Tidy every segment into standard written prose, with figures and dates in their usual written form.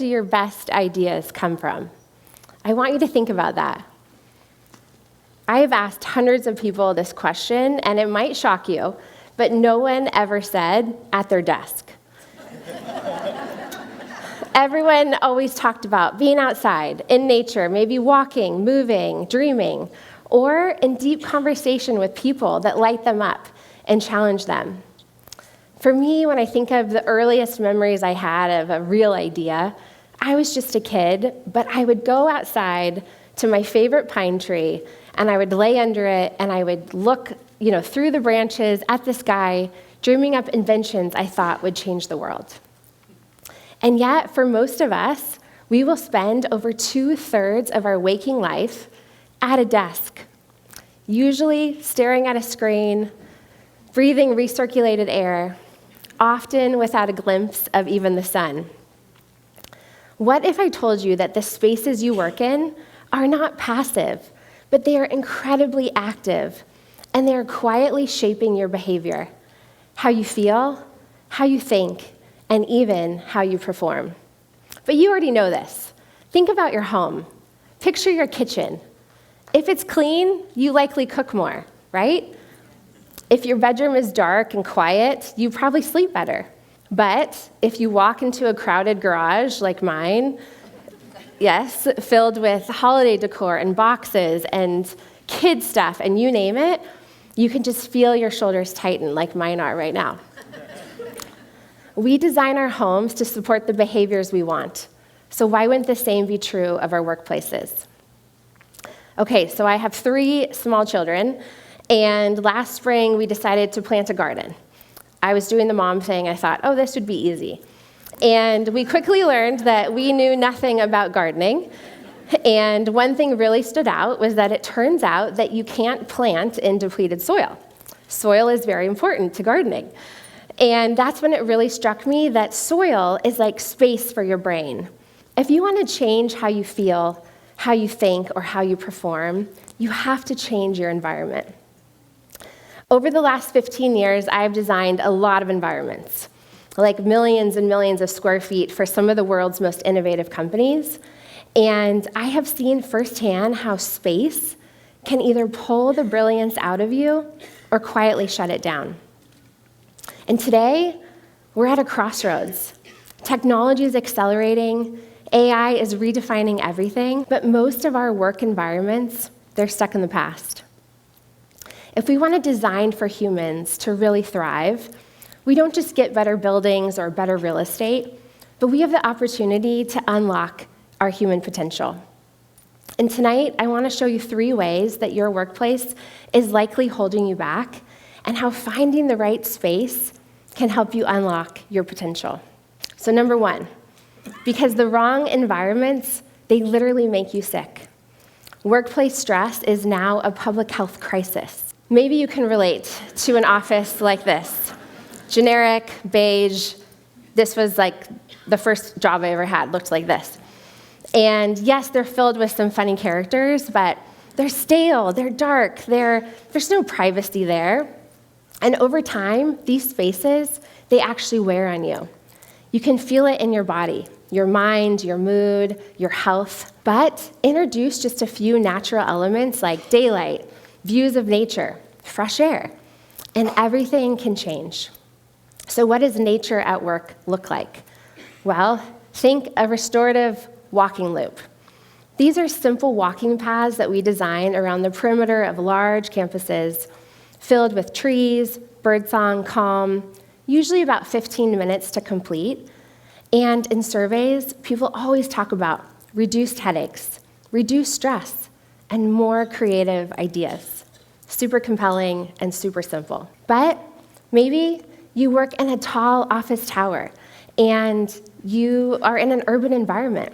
do your best ideas come from? I want you to think about that. I have asked hundreds of people this question, and it might shock you, but no one ever said at their desk. Everyone always talked about being outside, in nature, maybe walking, moving, dreaming, or in deep conversation with people that light them up and challenge them. For me, when I think of the earliest memories I had of a real idea, I was just a kid, but I would go outside to my favorite pine tree, and I would lay under it, and I would look, through the branches at the sky, dreaming up inventions I thought would change the world. And yet, for most of us, we will spend over 2/3 of our waking life at a desk, usually staring at a screen, breathing recirculated air, often without a glimpse of even the sun. What if I told you that the spaces you work in are not passive, but they are incredibly active, and they are quietly shaping your behavior, how you feel, how you think, and even how you perform? But you already know this. Think about your home. Picture your kitchen. If it's clean, you likely cook more, right? If your bedroom is dark and quiet, you probably sleep better. But if you walk into a crowded garage like mine, yes, filled with holiday decor and boxes and kid stuff and you name it, you can just feel your shoulders tighten like mine are right now. We design our homes to support the behaviors we want. So why wouldn't the same be true of our workplaces? Okay, so I have 3 small children, and last spring we decided to plant a garden. I was doing the mom thing. I thought, this would be easy. And we quickly learned that we knew nothing about gardening. And one thing really stood out was that it turns out that you can't plant in depleted soil. Soil is very important to gardening. And that's when it really struck me that soil is like space for your brain. If you want to change how you feel, how you think, or how you perform, you have to change your environment. Over the last 15 years, I've designed a lot of environments, like millions and millions of square feet for some of the world's most innovative companies. And I have seen firsthand how space can either pull the brilliance out of you or quietly shut it down. And today, we're at a crossroads. Technology is accelerating, AI is redefining everything, but most of our work environments, they're stuck in the past. If we want to design for humans to really thrive, we don't just get better buildings or better real estate, but we have the opportunity to unlock our human potential. And tonight, I want to show you 3 ways that your workplace is likely holding you back, and how finding the right space can help you unlock your potential. So number 1, because the wrong environments, they literally make you sick. Workplace stress is now a public health crisis. Maybe you can relate to an office like this. Generic, beige. This was like the first job I ever had, looked like this. And yes, they're filled with some funny characters, but they're stale, they're dark, there's no privacy there. And over time, these spaces, they actually wear on you. You can feel it in your body, your mind, your mood, your health. But introduce just a few natural elements like daylight, views of nature, fresh air, and everything can change. So what does nature at work look like? Well, think a restorative walking loop. These are simple walking paths that we design around the perimeter of large campuses filled with trees, birdsong, calm, usually about 15 minutes to complete. And in surveys, people always talk about reduced headaches, reduced stress, and more creative ideas. Super compelling and super simple. But maybe you work in a tall office tower and you are in an urban environment.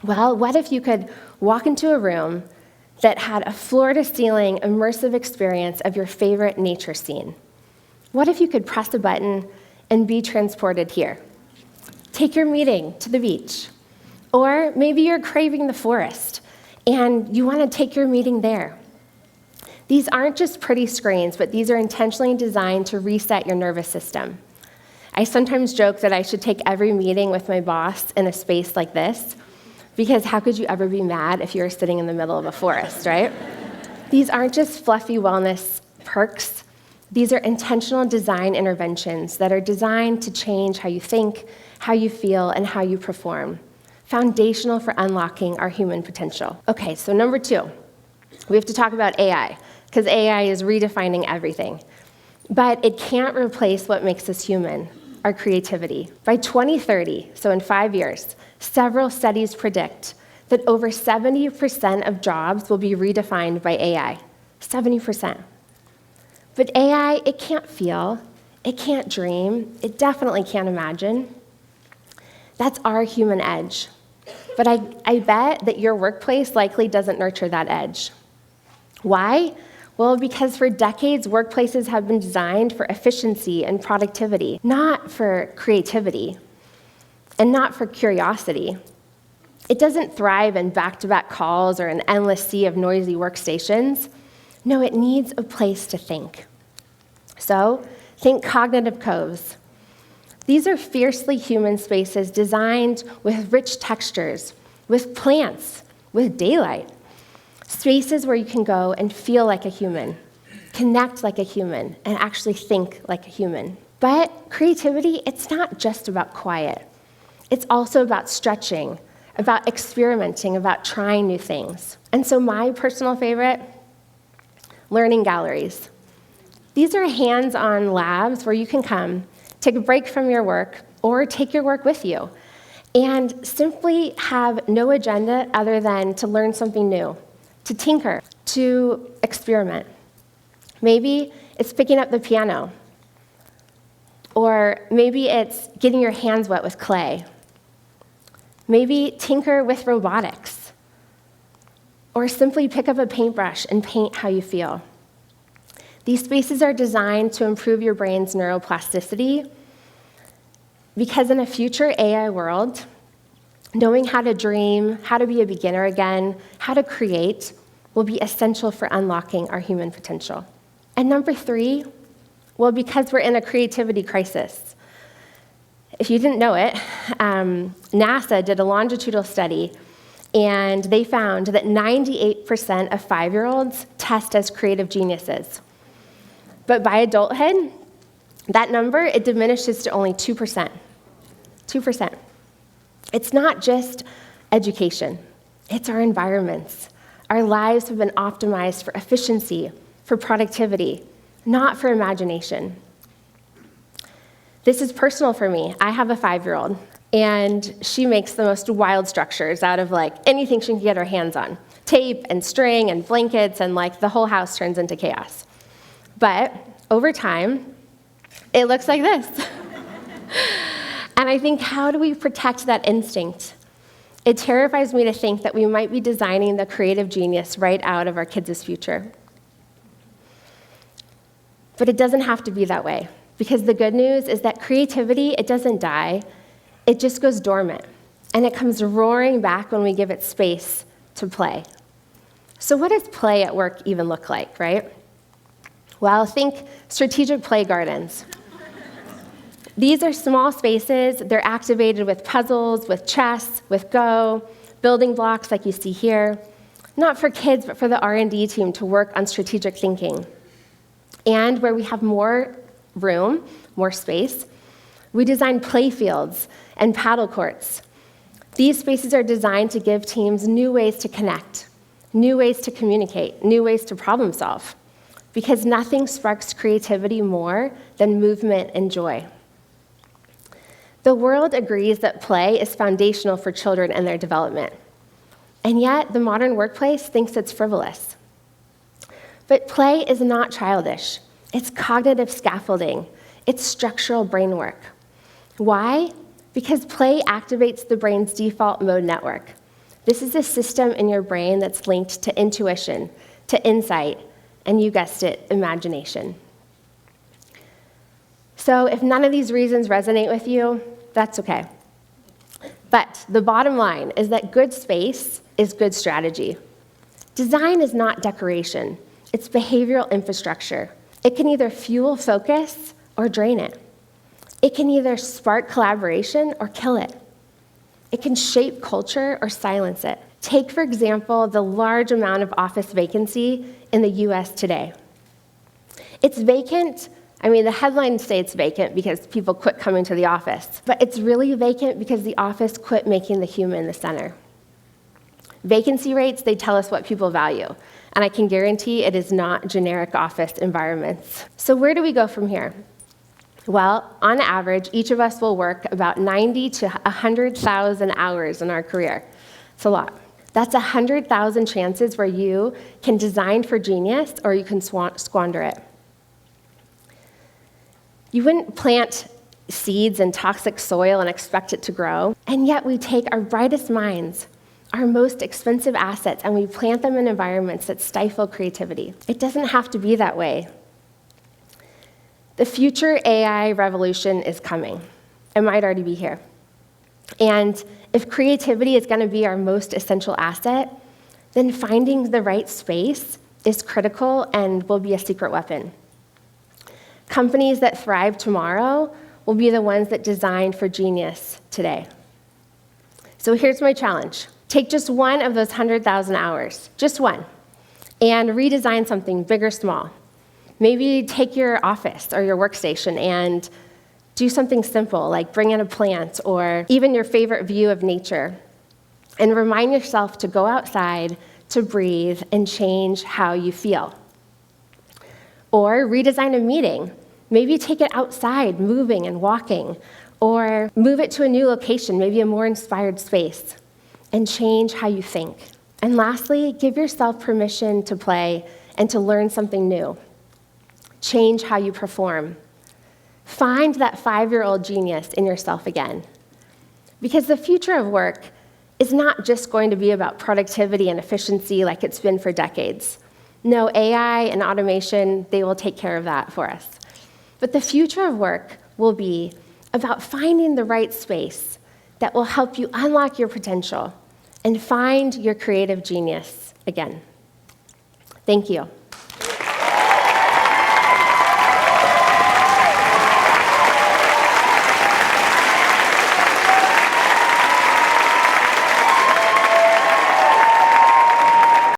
Well, what if you could walk into a room that had a floor-to-ceiling immersive experience of your favorite nature scene? What if you could press a button and be transported here? Take your meeting to the beach. Or maybe you're craving the forest and you want to take your meeting there. These aren't just pretty screens, but these are intentionally designed to reset your nervous system. I sometimes joke that I should take every meeting with my boss in a space like this, because how could you ever be mad if you were sitting in the middle of a forest, right? These aren't just fluffy wellness perks. These are intentional design interventions that are designed to change how you think, how you feel, and how you perform. Foundational for unlocking our human potential. Okay, so number 2, we have to talk about AI, because AI is redefining everything. But it can't replace what makes us human, our creativity. By 2030, so in 5 years, several studies predict that over 70% of jobs will be redefined by AI. 70%. But AI, it can't feel, it can't dream, it definitely can't imagine. That's our human edge. But I bet that your workplace likely doesn't nurture that edge. Why? Well, because for decades, workplaces have been designed for efficiency and productivity, not for creativity, and not for curiosity. It doesn't thrive in back-to-back calls or an endless sea of noisy workstations. No, it needs a place to think. So, think cognitive coves. These are fiercely human spaces designed with rich textures, with plants, with daylight. Spaces where you can go and feel like a human, connect like a human, and actually think like a human. But creativity, it's not just about quiet. It's also about stretching, about experimenting, about trying new things. And so my personal favorite, learning galleries. These are hands-on labs where you can come, take a break from your work, or take your work with you, and simply have no agenda other than to learn something new, to tinker, to experiment. Maybe it's picking up the piano, or maybe it's getting your hands wet with clay. Maybe tinker with robotics, or simply pick up a paintbrush and paint how you feel. These spaces are designed to improve your brain's neuroplasticity, because in a future AI world, knowing how to dream, how to be a beginner again, how to create, will be essential for unlocking our human potential. And number 3, well, because we're in a creativity crisis. If you didn't know it, NASA did a longitudinal study, and they found that 98% of 5-year-olds test as creative geniuses. But by adulthood, that number, it diminishes to only 2%. 2%. It's not just education. It's our environments. Our lives have been optimized for efficiency, for productivity, not for imagination. This is personal for me. I have a 5-year-old, and she makes the most wild structures out of anything she can get her hands on. Tape and string and blankets, and the whole house turns into chaos. But over time, it looks like this. And I think, how do we protect that instinct? It terrifies me to think that we might be designing the creative genius right out of our kids' future. But it doesn't have to be that way, because the good news is that creativity, it doesn't die, it just goes dormant, and it comes roaring back when we give it space to play. So what does play at work even look like, right? Well, think strategic play gardens. These are small spaces. They're activated with puzzles, with chess, with Go, building blocks like you see here. Not for kids, but for the R&D team to work on strategic thinking. And where we have more room, more space, we design play fields and paddle courts. These spaces are designed to give teams new ways to connect, new ways to communicate, new ways to problem solve, because nothing sparks creativity more than movement and joy. The world agrees that play is foundational for children and their development. And yet, the modern workplace thinks it's frivolous. But play is not childish. It's cognitive scaffolding. It's structural brain work. Why? Because play activates the brain's default mode network. This is a system in your brain that's linked to intuition, to insight, and you guessed it, imagination. So if none of these reasons resonate with you, that's okay. But the bottom line is that good space is good strategy. Design is not decoration. It's behavioral infrastructure. It can either fuel focus or drain it. It can either spark collaboration or kill it. It can shape culture or silence it. Take, for example, the large amount of office vacancy in the US today. It's vacant. The headlines say it's vacant because people quit coming to the office, but it's really vacant because the office quit making the human the center. Vacancy rates, they tell us what people value, and I can guarantee it is not generic office environments. So where do we go from here? Well, on average, each of us will work about 90 to 100,000 hours in our career. It's a lot. That's 100,000 chances where you can design for genius or you can squander it. You wouldn't plant seeds in toxic soil and expect it to grow, and yet we take our brightest minds, our most expensive assets, and we plant them in environments that stifle creativity. It doesn't have to be that way. The future AI revolution is coming. It might already be here. And if creativity is going to be our most essential asset, then finding the right space is critical and will be a secret weapon. Companies that thrive tomorrow will be the ones that design for genius today. So here's my challenge. Take just one of those 100,000 hours, just one, and redesign something big or small. Maybe take your office or your workstation and do something simple, like bring in a plant or even your favorite view of nature. And remind yourself to go outside, to breathe, and change how you feel. Or redesign a meeting. Maybe take it outside, moving and walking. Or move it to a new location, maybe a more inspired space, and change how you think. And lastly, give yourself permission to play and to learn something new. Change how you perform. Find that 5-year-old genius in yourself again. Because the future of work is not just going to be about productivity and efficiency like it's been for decades. No, AI and automation, they will take care of that for us. But the future of work will be about finding the right space that will help you unlock your potential and find your creative genius again. Thank you.